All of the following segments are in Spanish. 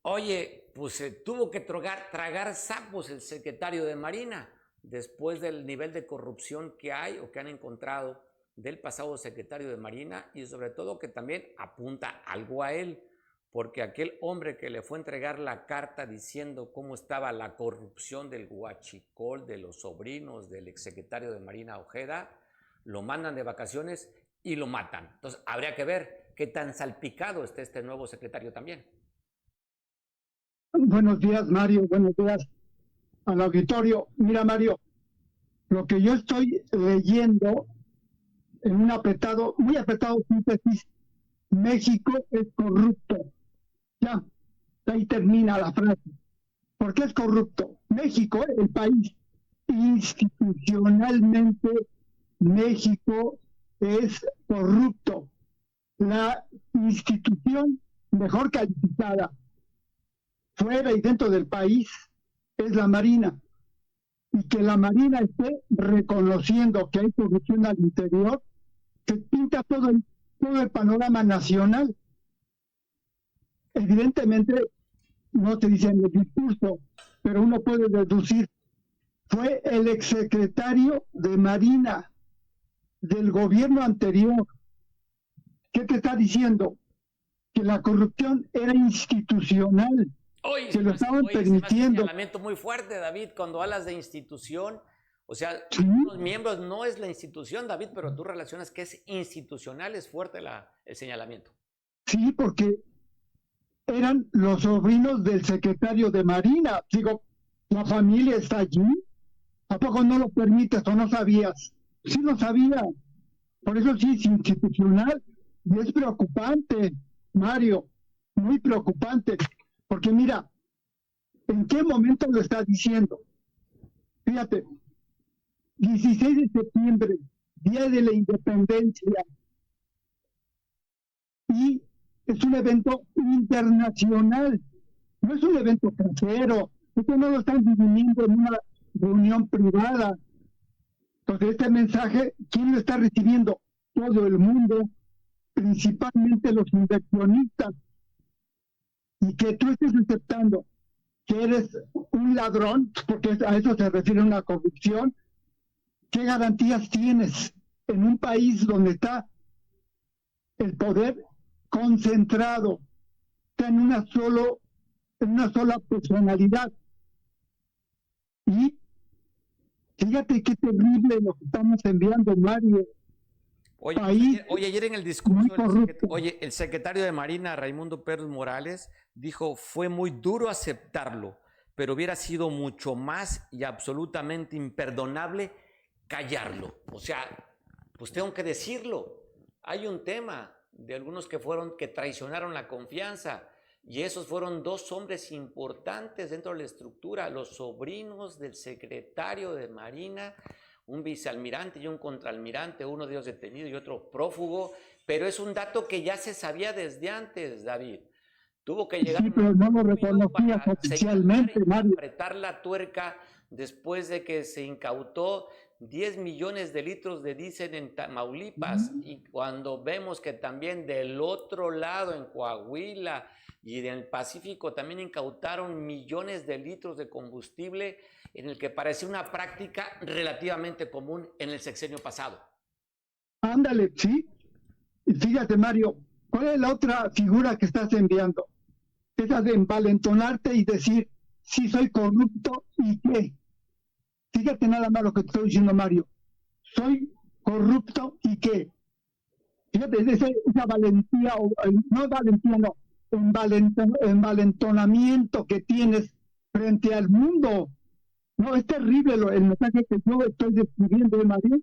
Oye, pues tuvo que tragar sapos el secretario de Marina después del nivel de corrupción que hay o que han encontrado del pasado secretario de Marina y sobre todo que también apunta algo a él, porque aquel hombre que le fue a entregar la carta diciendo cómo estaba la corrupción del huachicol, de los sobrinos del exsecretario de Marina Ojeda, lo mandan de vacaciones y lo matan. Entonces habría que ver qué tan salpicado está este nuevo secretario también. Buenos días, Mario. Buenos días al auditorio. Mira, Mario, lo que yo estoy leyendo en un muy apretado síntesis, México es corrupto. Ya, ahí termina la frase. ¿Por qué es corrupto? México, el país, institucionalmente, México es corrupto. La institución mejor calificada fuera y dentro del país es la Marina. Y que la Marina esté reconociendo que hay corrupción al interior, que pinta todo el panorama nacional. Evidentemente, no se dice en el discurso, pero uno puede deducir, fue el exsecretario de Marina del gobierno anterior. ¿Qué te está diciendo? Que la corrupción era institucional. Oye, Se lo estaban permitiendo. Es un señalamiento muy fuerte, David, cuando hablas de institución. O sea, ¿Sí? Los miembros no es la institución, David, pero tú relacionas que es institucional, es fuerte el señalamiento. Sí, porque eran los sobrinos del secretario de Marina. Digo, la familia está allí. ¿A poco no lo permites o no sabías? Sí lo sabía. Por eso sí es institucional y es preocupante, Mario, muy preocupante. Porque mira, ¿en qué momento lo está diciendo? Fíjate, 16 de septiembre, Día de la Independencia, y es un evento internacional, no es un evento casero, esto no lo están dividiendo en una reunión privada. Entonces este mensaje, ¿quién lo está recibiendo? Todo el mundo, principalmente los inversionistas, y que tú estés aceptando que eres un ladrón, porque a eso se refiere una corrupción. ¿Qué garantías tienes en un país donde está el poder concentrado, está en una sola personalidad? Y fíjate qué terrible lo que estamos enviando, Mario. Ayer en el discurso, el secretario de Marina, Raimundo Pérez Morales, dijo, fue muy duro aceptarlo, pero hubiera sido mucho más y absolutamente imperdonable callarlo. O sea, pues tengo que decirlo. Hay un tema de algunos que traicionaron la confianza, y esos fueron dos hombres importantes dentro de la estructura, los sobrinos del secretario de Marina, un vicealmirante y un contraalmirante, uno de ellos detenido y otro prófugo, pero es un dato que ya se sabía desde antes, David. Tuvo que llegar, sí, pero no lo reconocía oficialmente, Mario. Apretar la tuerca después de que se incautó 10 millones de litros de diésel en Tamaulipas, y cuando vemos que también del otro lado, en Coahuila y en el Pacífico, también incautaron millones de litros de combustible, en el que parecía una práctica relativamente común en el sexenio pasado. Ándale, sí. Y fíjate, Mario, ¿cuál es la otra figura que estás enviando? Esa de envalentonarte y decir, sí soy corrupto, ¿y qué? Fíjate nada más lo que te estoy diciendo, Mario. Soy corrupto, ¿y qué? Fíjate, esa valentía, no valentía, no, envalentonamiento que tienes frente al mundo. No, es terrible el mensaje que yo estoy describiendo, Mario.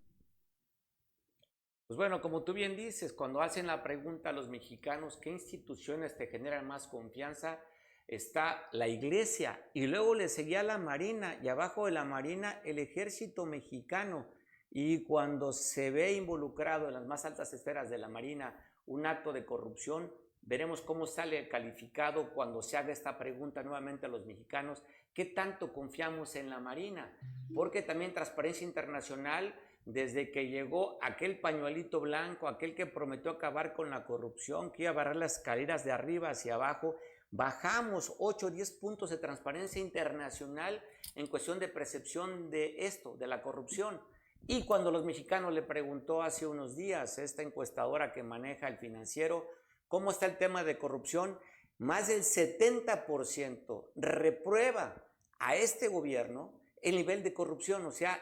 Pues bueno, como tú bien dices, cuando hacen la pregunta a los mexicanos, ¿qué instituciones te generan más confianza? Está la iglesia, y luego le seguía la Marina, y abajo de la Marina el ejército mexicano. Y cuando se ve involucrado en las más altas esferas de la Marina un acto de corrupción, veremos cómo sale calificado cuando se haga esta pregunta nuevamente a los mexicanos, ¿qué tanto confiamos en la Marina? Porque también Transparencia Internacional, desde que llegó aquel pañuelito blanco, aquel que prometió acabar con la corrupción, que iba a barrer las escaleras de arriba hacia abajo, Bajamos 8 o 10 puntos de transparencia internacional en cuestión de percepción de esto, de la corrupción. Y cuando los mexicanos le preguntó hace unos días, esta encuestadora que maneja el Financiero, ¿cómo está el tema de corrupción? Más del 70% reprueba a este gobierno el nivel de corrupción. O sea,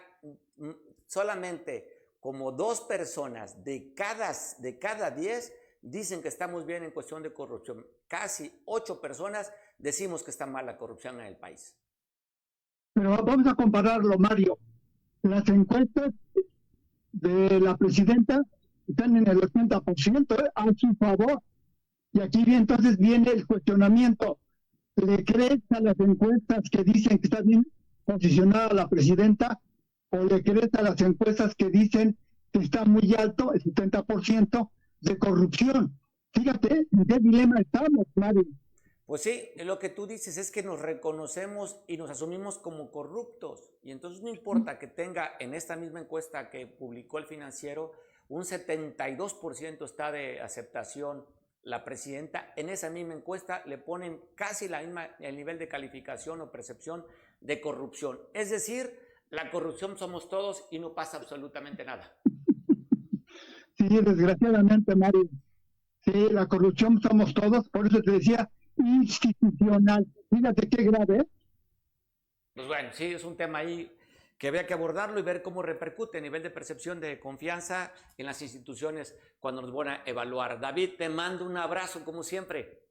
solamente como 2 personas de cada 10 dicen que estamos bien en cuestión de corrupción. Casi 8 personas decimos que está mal la corrupción en el país. Pero vamos a compararlo, Mario. Las encuestas de la presidenta están en el 80% a su favor. Y aquí entonces viene el cuestionamiento. ¿Le crees a las encuestas que dicen que está bien posicionada la presidenta o le crees a las encuestas que dicen que está muy alto, el 70% de corrupción? Fíjate en qué dilema estamos, Mario. Pues sí, lo que tú dices es que nos reconocemos y nos asumimos como corruptos. Y entonces no importa que tenga en esta misma encuesta que publicó el Financiero, un 72% está de aceptación la presidenta. En esa misma encuesta le ponen casi el nivel de calificación o percepción de corrupción. Es decir, la corrupción somos todos y no pasa absolutamente nada. Sí, desgraciadamente, Mario. Sí, la corrupción somos todos, por eso te decía institucional. Fíjate qué grave. Pues bueno, sí, es un tema ahí que había que abordarlo y ver cómo repercute a nivel de percepción de confianza en las instituciones cuando nos van a evaluar. David, te mando un abrazo como siempre.